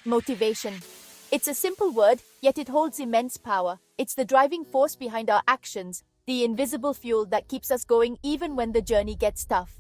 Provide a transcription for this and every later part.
Motivation. It's a simple word, yet it holds immense power. It's the driving force behind our actions, the invisible fuel that keeps us going even when the journey gets tough.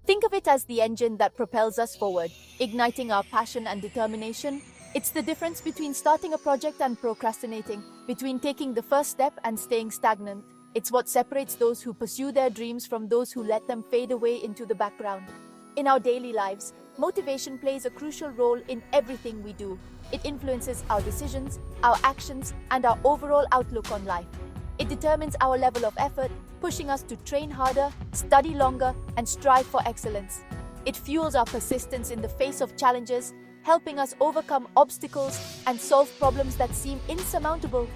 Think of it as the engine that propels us forward, igniting our passion and determination. It's the difference between starting a project and procrastinating, between taking the first step and staying stagnant. It's what separates those who pursue their dreams from those who let them fade away into the background. In our daily lives, motivation plays a crucial role in everything we do. It influences our decisions, our actions, and our overall outlook on life. It determines our level of effort, pushing us to train harder, study longer, and strive for excellence. It fuels our persistence in the face of challenges, helping us overcome obstacles and solve problems that seem insurmountable.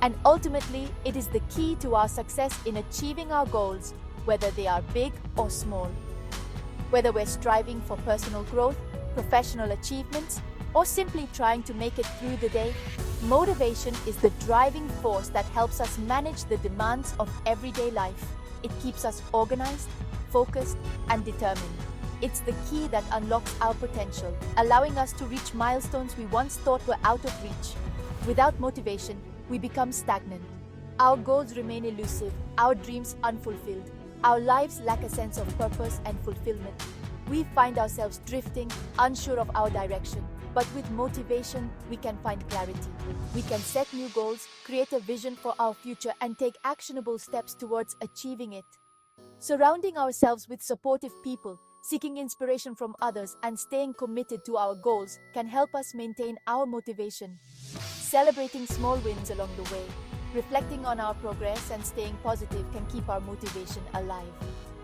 And ultimately, it is the key to our success in achieving our goals, whether they are big or small. Whether we're striving for personal growth, professional achievements, or simply trying to make it through the day, motivation is the driving force that helps us manage the demands of everyday life. It keeps us organized, focused, and determined. It's the key that unlocks our potential, allowing us to reach milestones we once thought were out of reach. Without motivation, we become stagnant. Our goals remain elusive, our dreams unfulfilled. Our lives lack a sense of purpose and fulfillment. We find ourselves drifting, unsure of our direction. But with motivation, we can find clarity. We can set new goals, create a vision for our future, and take actionable steps towards achieving it. Surrounding ourselves with supportive people, seeking inspiration from others, and staying committed to our goals can help us maintain our motivation. Celebrating small wins along the way, reflecting on our progress, and staying positive can keep our motivation alive.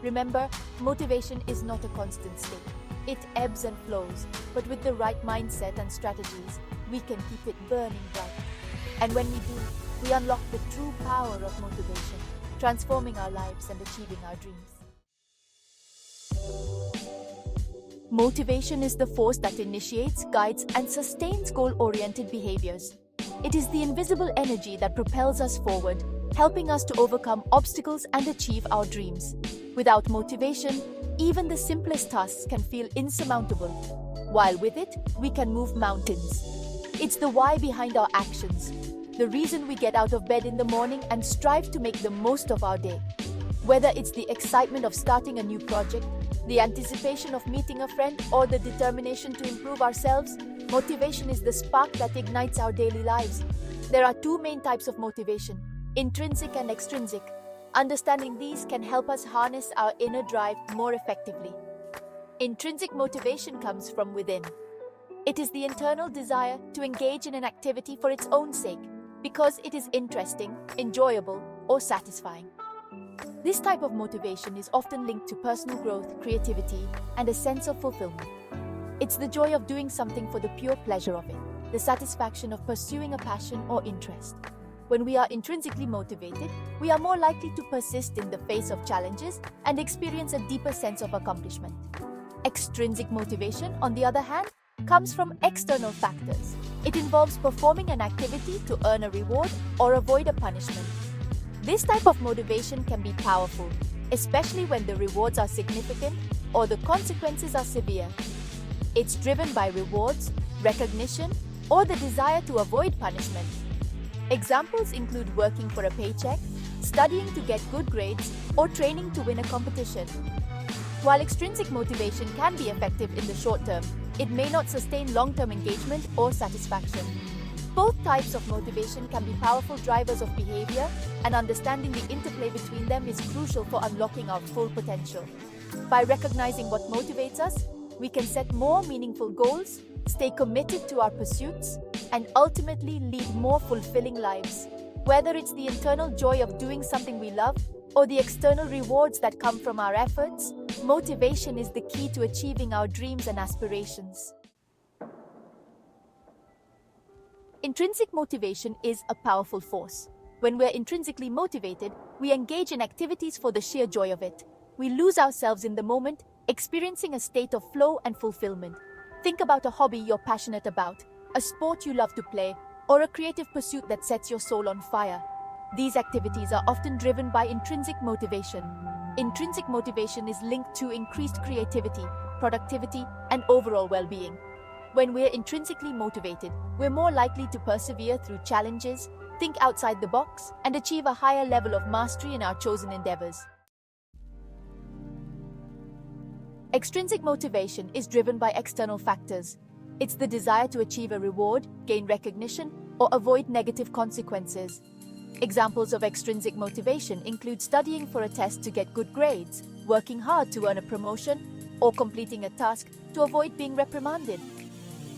Remember, motivation is not a constant state. It ebbs and flows, but with the right mindset and strategies, we can keep it burning bright. And when we do, we unlock the true power of motivation, transforming our lives and achieving our dreams. Motivation is the force that initiates, guides, and sustains goal-oriented behaviors. It is the invisible energy that propels us forward, helping us to overcome obstacles and achieve our dreams. Without motivation, even the simplest tasks can feel insurmountable, while with it, we can move mountains. It's the why behind our actions, the reason we get out of bed in the morning and strive to make the most of our day. Whether it's the excitement of starting a new project, the anticipation of meeting a friend, or the determination to improve ourselves, motivation is the spark that ignites our daily lives. There are two main types of motivation: intrinsic and extrinsic. Understanding these can help us harness our inner drive more effectively. Intrinsic motivation comes from within. It is the internal desire to engage in an activity for its own sake, because it is interesting, enjoyable, or satisfying. This type of motivation is often linked to personal growth, creativity, and a sense of fulfillment. It's the joy of doing something for the pure pleasure of it, the satisfaction of pursuing a passion or interest. When we are intrinsically motivated, we are more likely to persist in the face of challenges and experience a deeper sense of accomplishment. Extrinsic motivation, on the other hand, comes from external factors. It involves performing an activity to earn a reward or avoid a punishment. This type of motivation can be powerful, especially when the rewards are significant or the consequences are severe. It's driven by rewards, recognition, or the desire to avoid punishment. Examples include working for a paycheck, studying to get good grades, or training to win a competition. While extrinsic motivation can be effective in the short term, it may not sustain long-term engagement or satisfaction. Both types of motivation can be powerful drivers of behavior, and understanding the interplay between them is crucial for unlocking our full potential. By recognizing what motivates us, we can set more meaningful goals, stay committed to our pursuits, and ultimately lead more fulfilling lives. Whether it's the internal joy of doing something we love or the external rewards that come from our efforts, motivation is the key to achieving our dreams and aspirations. Intrinsic motivation is a powerful force. When we're intrinsically motivated, we engage in activities for the sheer joy of it. We lose ourselves in the moment, experiencing a state of flow and fulfillment. Think about a hobby you're passionate about, a sport you love to play, or a creative pursuit that sets your soul on fire. These activities are often driven by intrinsic motivation. Intrinsic motivation is linked to increased creativity, productivity, and overall well-being. When we're intrinsically motivated, we're more likely to persevere through challenges, think outside the box, and achieve a higher level of mastery in our chosen endeavors. Extrinsic motivation is driven by external factors. It's the desire to achieve a reward, gain recognition, or avoid negative consequences. Examples of extrinsic motivation include studying for a test to get good grades, working hard to earn a promotion, or completing a task to avoid being reprimanded.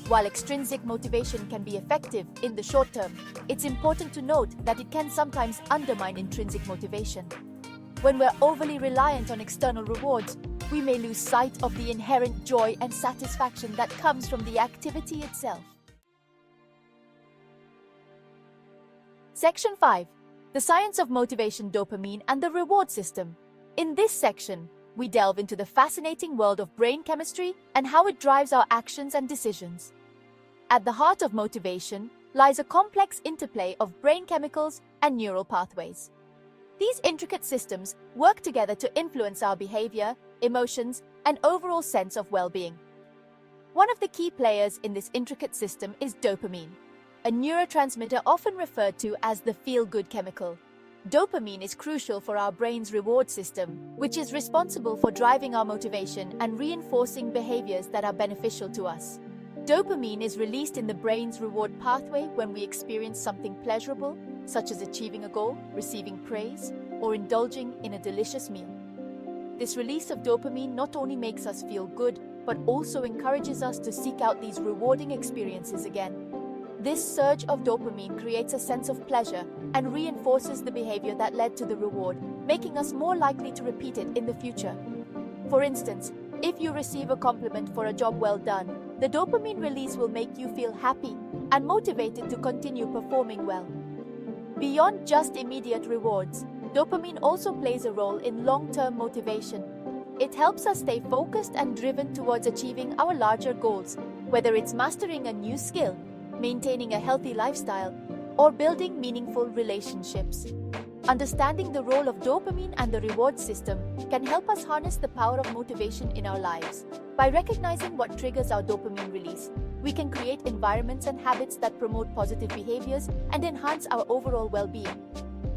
While extrinsic motivation can be effective in the short term, it's important to note that it can sometimes undermine intrinsic motivation. When we're overly reliant on external rewards, we may lose sight of the inherent joy and satisfaction that comes from the activity itself. Section 5. The Science of Motivation, Dopamine, and the Reward System. In this section, we delve into the fascinating world of brain chemistry and how it drives our actions and decisions. At the heart of motivation lies a complex interplay of brain chemicals and neural pathways. These intricate systems work together to influence our behavior, emotions, and overall sense of well-being. One of the key players in this intricate system is dopamine, a neurotransmitter often referred to as the feel-good chemical. Dopamine is crucial for our brain's reward system, which is responsible for driving our motivation and reinforcing behaviors that are beneficial to us. Dopamine is released in the brain's reward pathway when we experience something pleasurable, such as achieving a goal, receiving praise, or indulging in a delicious meal. This release of dopamine not only makes us feel good, but also encourages us to seek out these rewarding experiences again. This surge of dopamine creates a sense of pleasure and reinforces the behavior that led to the reward, making us more likely to repeat it in the future. For instance, if you receive a compliment for a job well done, the dopamine release will make you feel happy and motivated to continue performing well. Beyond just immediate rewards, dopamine also plays a role in long-term motivation. It helps us stay focused and driven towards achieving our larger goals, whether it's mastering a new skill, maintaining a healthy lifestyle, or building meaningful relationships. Understanding the role of dopamine and the reward system can help us harness the power of motivation in our lives. By recognizing what triggers our dopamine release, we can create environments and habits that promote positive behaviors and enhance our overall well-being.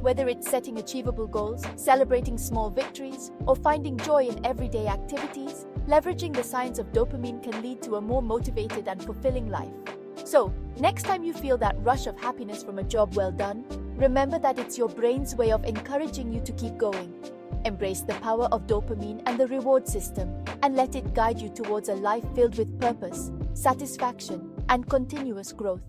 Whether it's setting achievable goals, celebrating small victories, or finding joy in everyday activities, leveraging the science of dopamine can lead to a more motivated and fulfilling life. So, next time you feel that rush of happiness from a job well done, remember that it's your brain's way of encouraging you to keep going. Embrace the power of dopamine and the reward system, and let it guide you towards a life filled with purpose, satisfaction, and continuous growth.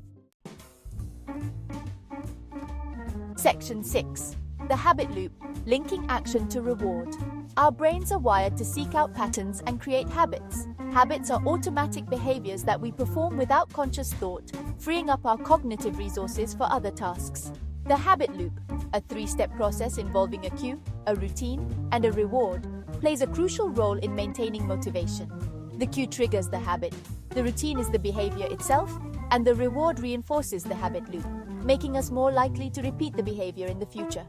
Section 6. The Habit Loop, Linking Action to Reward. Our brains are wired to seek out patterns and create habits. Habits are automatic behaviors that we perform without conscious thought, freeing up our cognitive resources for other tasks. The habit loop, a three-step process involving a cue, a routine, and a reward, plays a crucial role in maintaining motivation. The cue triggers the habit, the routine is the behavior itself, and the reward reinforces the habit loop, making us more likely to repeat the behavior in the future.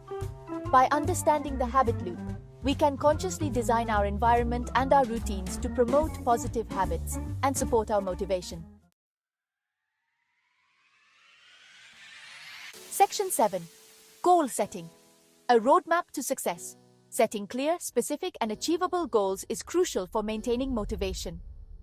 By understanding the habit loop, we can consciously design our environment and our routines to promote positive habits and support our motivation. Section 7. Goal Setting, a roadmap to success. Setting clear, specific, and achievable goals is crucial for maintaining motivation.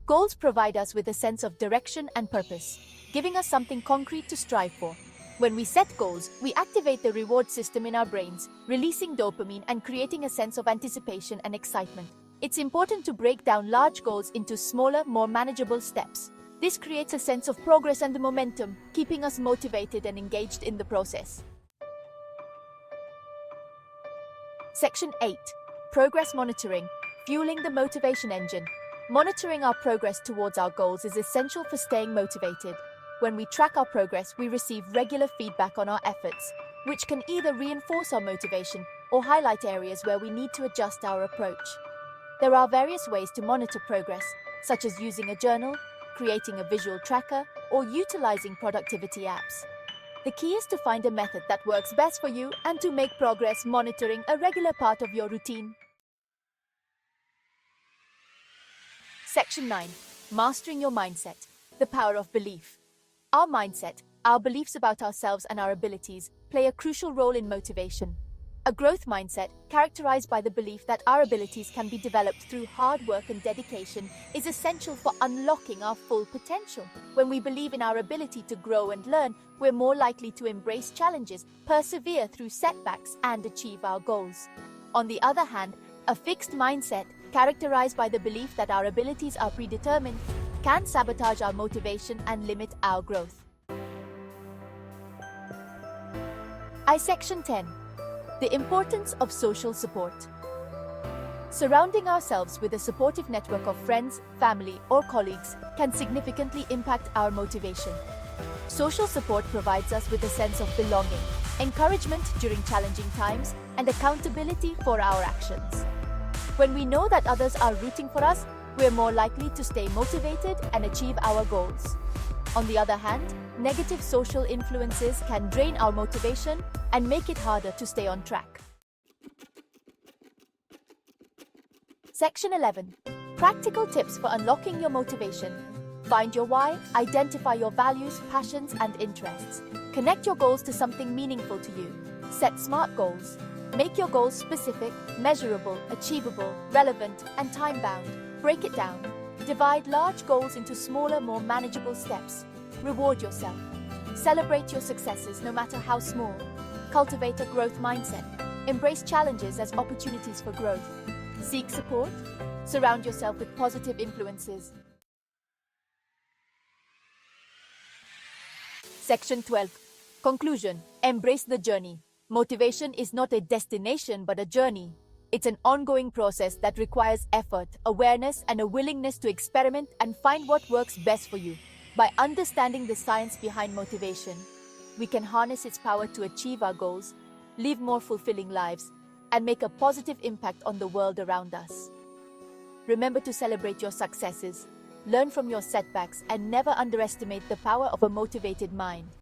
Goals provide us with a sense of direction and purpose, giving us something concrete to strive for. When we set goals, we activate the reward system in our brains, releasing dopamine and creating a sense of anticipation and excitement. It's important to break down large goals into smaller, more manageable steps. This creates a sense of progress and momentum, keeping us motivated and engaged in the process. Section 8. Progress Monitoring, Fueling the Motivation Engine. Monitoring our progress towards our goals is essential for staying motivated. When we track our progress, we receive regular feedback on our efforts, which can either reinforce our motivation or highlight areas where we need to adjust our approach. There are various ways to monitor progress, such as using a journal, creating a visual tracker, or utilizing productivity apps. The key is to find a method that works best for you and to make progress monitoring a regular part of your routine. Section 9. Mastering your mindset. The power of belief. Our mindset, our beliefs about ourselves and our abilities, play a crucial role in motivation. A growth mindset, characterized by the belief that our abilities can be developed through hard work and dedication, is essential for unlocking our full potential. When we believe in our ability to grow and learn, we're more likely to embrace challenges, persevere through setbacks, and achieve our goals. On the other hand, a fixed mindset, characterized by the belief that our abilities are predetermined, can sabotage our motivation and limit our growth. Section 10. The importance of social support. Surrounding ourselves with a supportive network of friends, family, or colleagues can significantly impact our motivation. Social support provides us with a sense of belonging, encouragement during challenging times, and accountability for our actions. When we know that others are rooting for us, we're more likely to stay motivated and achieve our goals. On the other hand, negative social influences can drain our motivation and make it harder to stay on track. Section 11. Practical tips for unlocking your motivation. Find your why, identify your values, passions, and interests. Connect your goals to something meaningful to you. Set SMART goals. Make your goals specific, measurable, achievable, relevant, and time-bound. Break it down. Divide large goals into smaller, more manageable steps. Reward yourself. Celebrate your successes, no matter how small. Cultivate a growth mindset. Embrace challenges as opportunities for growth. Seek support. Surround yourself with positive influences. Section 12. Conclusion. Embrace the journey. Motivation is not a destination but a journey. It's an ongoing process that requires effort, awareness, and a willingness to experiment and find what works best for you. By understanding the science behind motivation, we can harness its power to achieve our goals, live more fulfilling lives, and make a positive impact on the world around us. Remember to celebrate your successes, learn from your setbacks, and never underestimate the power of a motivated mind.